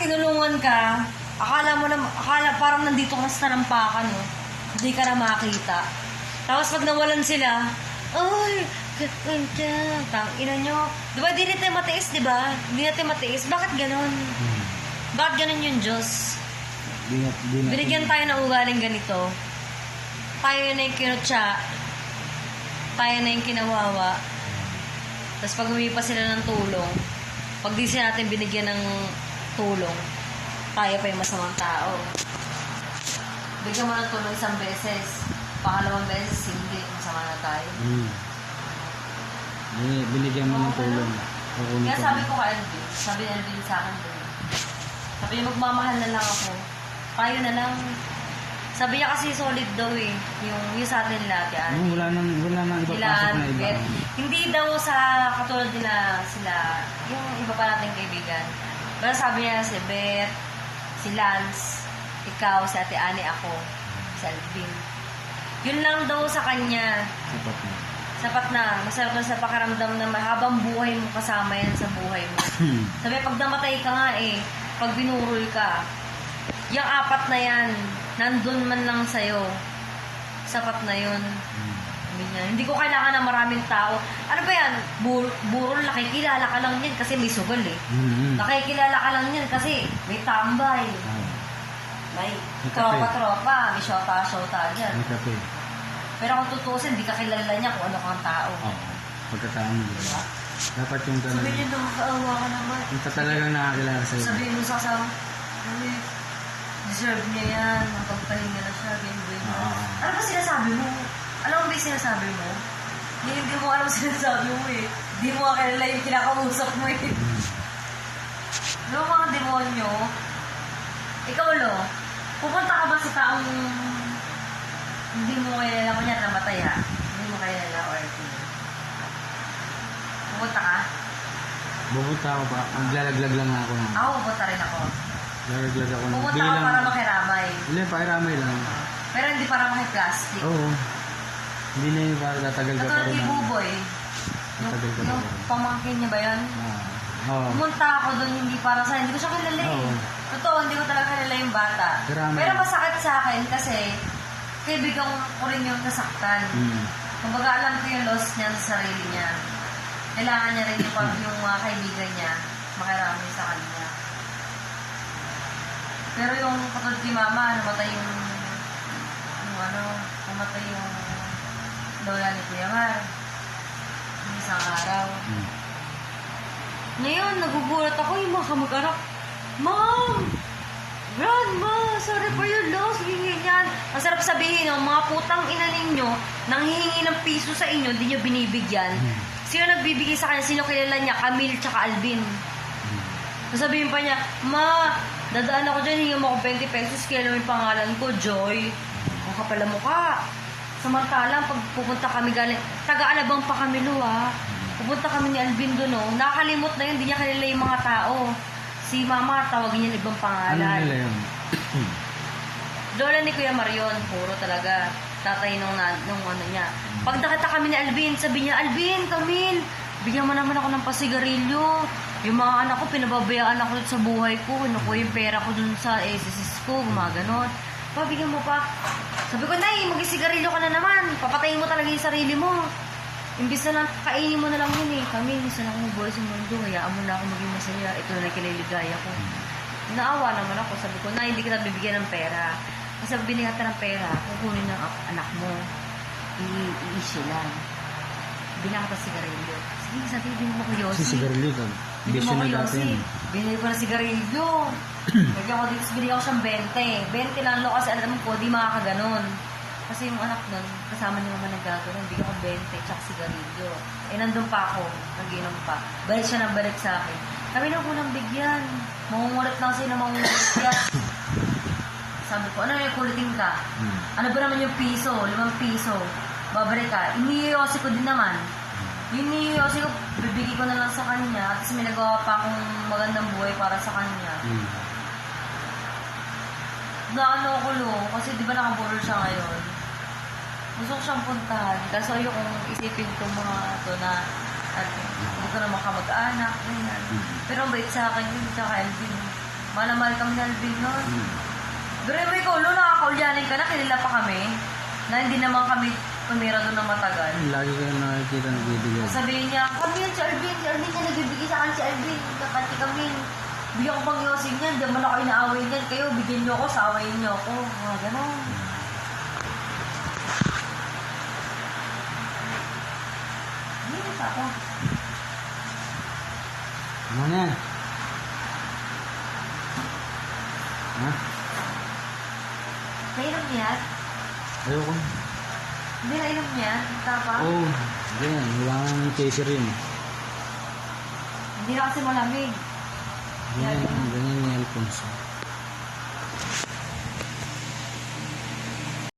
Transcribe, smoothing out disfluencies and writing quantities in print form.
tinulungan ka, akala parang nandito ka sa talampakan, no? Hindi ka na makita. Tapos pag nawalan sila, ay, ina nyo. Diba, di natin matiis, diba? Di natin matiis. Bakit ganon? Bakit ganon yung Diyos? Binigyan tayo ng ugaling ganito. Tayo na yung kinutya. Tayo na yung kinawawa. Tapos pag humingi pa sila ng tulong, pag di sila natin binigyan ng tulong, tayo pa yung masamang tao. Bigyan mo ng tulong isang beses, pangalawang beses, hindi, masama na tayo. Binigyan mo ng tulong. Kaya sabi ko kay Alvin, sabi ni Alvin sa akin doon, sabi niya, magmamahal na lang ako. Tayo na lang. Sabi niya kasi solid daw eh, yung sa atin lahat yan. Wala nang iba pasok na iba. Hindi daw sa katulad nila sila, yung iba pa nating kaibigan. Pero sabi niya si Beth, si Lance, ikaw, si Ate Ani, ako, si Alvin. Yun lang daw sa kanya. Sapat na. Sapat na. Masarap na sa pakiramdam na mahabang buhay mo kasama yan sa buhay mo. Sabi, pag namatay ka nga eh, pag binurol ka, yung apat na yan, nandun man lang sa'yo. Sapat na yun. Hindi ko kailangan ng maraming tao. Ano ba yan? Burol, nakikilala ka lang yan kasi may sugal eh. Nakikilala ka lang yan kasi may tambay. May tropa-tropa, may shota-shota dyan. May kape. Pero kung tutusin, hindi ka kilala niya kung ano kang tao. Oo. Pagkatao mo. Diba? Dapat yung talagang... Sabihin niyo, nakakaawa ka naman. Yung talagang nakakilala sa'yo. Sabihin mo sa kasama, deserve niya yan, mapagpahinga na siya, ganyan. Ano ba sinasabi mo? Alam mo ba yung sinasabi mo? Hindi mo alam sinasabi mo eh. Hindi mo kakilala yung kinakausap mo eh. Ano mga demonyo? Ikaw, Lo, pupunta ka ba sa taong hindi mo kilala ko niya namatay ha? Hindi mo kilala or pupunta ka? Pupunta ako pa. Maglalaglag lang ako. Ako, pupunta rin ako. Lalaglag ako. Pupunta ka para makiramay. Hindi, pakiramay lang. Pero hindi para makiplastic. Oo. Hindi na yung para tatagal ka pa Katulad rin. ni Buboy. Yung pamangkin niya ba yan? Oo. Pumunta ako doon hindi para sa hindi ko siya kilala eh. Oo. Totoo, hindi ko talaga kilala yung bata. Pero masakit sa akin kasi kaibigan ko rin yung nasaktan. Kumbaga alam ko yung loss niya sa sarili niya. Kailangan niya rin yung mga kaibigan niya makirami sa kanya. Pero yung katulad ni Mama, namatay yung lola ni Kuya Mar. Isang araw. Ngayon, nagugulat ako yung mga kamag-anak. Mom! Grandma! Sorry for your loss. Ganyan. Masarap sabihin, no, mga putang ina ninyo, nang hihingi ng piso sa inyo, di nyo binibigyan. Sino nagbibigay sa kanya? Sino kilala niya? Camille tsaka Alvin. Sasabihin pa niya, Ma, dadaan ako dyan, hingin mo ako 20 pesos, kilala mo yung pangalan ko, Joy. Ang kapal na mukha. Samantalang, pag pupunta kami galing, taga-Alabang pa kami, Lo, ha? Pupunta kami ni Alvin doon, no? Nakakalimot na yun, hindi niya kilala yung mga tao. Si Mama, tawagin niya ibang pangalan. Ano nila yun? Lola ni Kuya Marion, puro talaga. Tatay nung ano niya. Pag nakita kami ni Alvin, sabi niya, Alvin, Camille, bigyan mo naman ako ng pasigarilyo. Yung mga anak ko, pinababayaan ako sa buhay ko. Nakuha yung pera ko dun sa SSS ko, gumaganon. Bigyan mo pa. Sabi ko, Nay, mag-isigarilyo ka na naman. Papatayin mo talaga yung sarili mo. Imbis na lang, kainin mo na lang yun eh. Kami, minsan akong buhay sa mundo. Hayaan mo na ako maging masaya. Ito na kiniligaya ko. Naawa naman ako. Sabi ko, Nay, hindi kita bibigyan ng pera. Kasi pag binigyan ka ng pera, kukunin ng anak mo. I-issue lang. Binigyan ka sigarilyo. Sige, sabi, binigyan mo ko Yossi. Kasi sigarilyo ka. Binigyan mo ko Yossi. Binigyan ko na sigarilyo. Binigyan ko dito, binigyan ko siyang 20. 20 lang lo kasi alam ko, di makakaganon. Kasi yung anak nun, kasama niya naman nagagano'n. Bigyan ko 20, tsaka sigarilyo. Nandun pa ako, nag-inom pa. Balik siya ng balik sa akin. Kami na po nang bigyan. Mangungulit lang sa'yo na mangungulit yan. Sabi ko, ano yung kulitin ka? Ano ba naman yung piso? 5 piso. Babalik ka. Iniyosi ko din naman. Iniyosi ko, bibigay ko na lang sa kanya. Kasi may nagawa pa akong magandang buhay para sa kanya. Naano ko Lo, kasi di ba nakaburol siya ngayon? Gusto ko siyang puntahan. Kaso yung isipin ko mga ito na hindi ko naman kamag-anak. Pero ang bait sa akin yun, tsaka Alvin. Mahal kami ni Alvin nun. Hmm. Pero mo ikaw, no, nakakaulyanin ka na, kilala pa kami. Na hindi naman kami tumira doon ng matagal. Lagi kayo nakikita nagbibigay. Sabihin niya, kami yun si Alvin na nagbibigay sa akin si Alvin. Kapati kami. Bigyan ko pang yosing niyan, di man ako inaaway niyan. Kayo, bigyan niyo ako, sawayin niyo ako. Mga ganon. Hindi sa ako. Ano na yan? Ha? Nainom niya? Ayoko. Hindi nainom niya? Tapa? Oo. Ganyan. Wala kang chaser yun. Hindi na kasi malamig. Ganyan yung Alfonso.